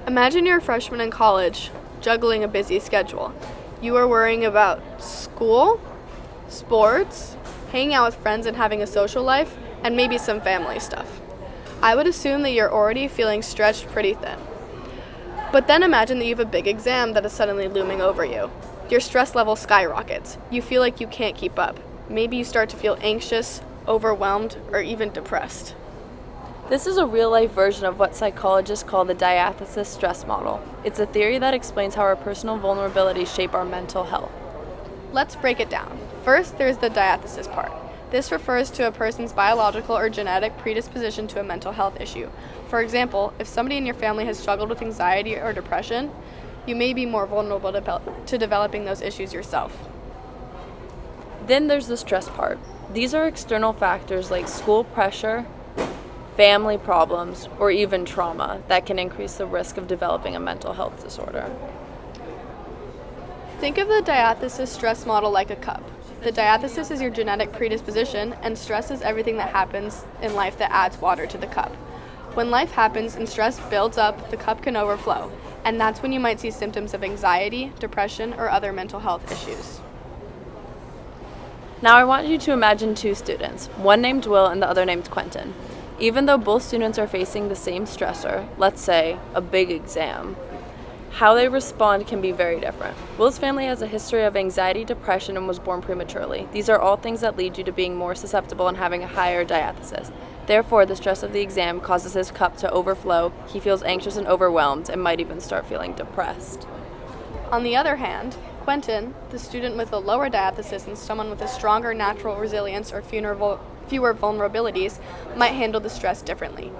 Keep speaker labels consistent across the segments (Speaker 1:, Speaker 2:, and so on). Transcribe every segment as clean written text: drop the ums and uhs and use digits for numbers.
Speaker 1: Imagine you're a freshman in college, juggling a busy schedule. You are worrying about school, sports, hanging out with friends and having a social life, and maybe some family stuff. I would assume that you're already feeling stretched pretty thin. But then imagine that you have a big exam that is suddenly looming over you. Your stress level skyrockets. You feel like you can't keep up. Maybe you start to feel anxious, overwhelmed, or even depressed.
Speaker 2: This is a real-life version of what psychologists call the Diathesis-Stress model. It's a theory that explains how our personal vulnerabilities shape our mental health.
Speaker 1: Let's break it down. First, there's the diathesis part. This refers to a person's biological or genetic predisposition to a mental health issue. For example, if somebody in your family has struggled with anxiety or depression, you may be more vulnerable to developing those issues yourself.
Speaker 2: Then there's the stress part. These are external factors like school pressure, family problems, or even trauma that can increase the risk of developing a mental health disorder.
Speaker 1: Think of the diathesis-stress model like a cup. The diathesis is your genetic predisposition, and stress is everything that happens in life that adds water to the cup. When life happens and stress builds up, the cup can overflow, and that's when you might see symptoms of anxiety, depression, or other mental health issues.
Speaker 2: Now I want you to imagine two students, one named Will and the other named Quentin. Even though both students are facing the same stressor, let's say a big exam, how they respond can be very different. Will's family has a history of anxiety, depression, and was born prematurely. These are all things that lead you to being more susceptible and having a higher diathesis. Therefore, the stress of the exam causes his cup to overflow, he feels anxious and overwhelmed, and might even start feeling depressed.
Speaker 1: On the other hand, Quentin, the student with a lower diathesis and someone with a stronger natural resilience or fewer vulnerabilities, might handle the stress differently.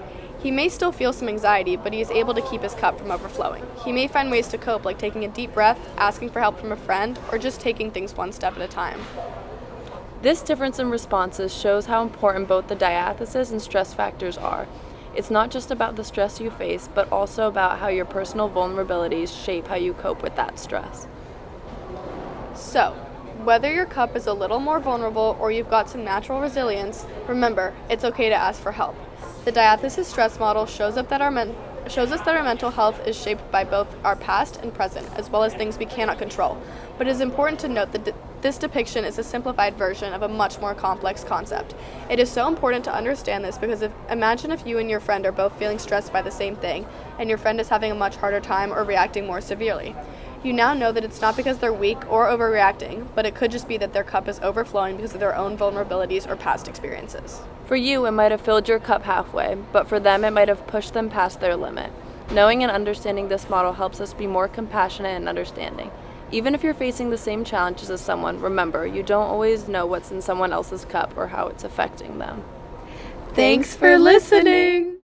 Speaker 1: He may still feel some anxiety, but he is able to keep his cup from overflowing. He may find ways to cope, like taking a deep breath, asking for help from a friend, or just taking things one step at a time.
Speaker 2: This difference in responses shows how important both the diathesis and stress factors are. It's not just about the stress you face, but also about how your personal vulnerabilities shape how you cope with that stress.
Speaker 1: So, whether your cup is a little more vulnerable or you've got some natural resilience, remember, it's okay to ask for help. The diathesis-stress model shows us that our mental health is shaped by both our past and present, as well as things we cannot control. But it is important to note that this depiction is a simplified version of a much more complex concept. It is so important to understand this because imagine if you and your friend are both feeling stressed by the same thing, and your friend is having a much harder time or reacting more severely. You now know that it's not because they're weak or overreacting, but it could just be that their cup is overflowing because of their own vulnerabilities or past experiences.
Speaker 2: For you, it might have filled your cup halfway, but for them, it might have pushed them past their limit. Knowing and understanding this model helps us be more compassionate and understanding. Even if you're facing the same challenges as someone, remember, you don't always know what's in someone else's cup or how it's affecting them.
Speaker 1: Thanks for listening!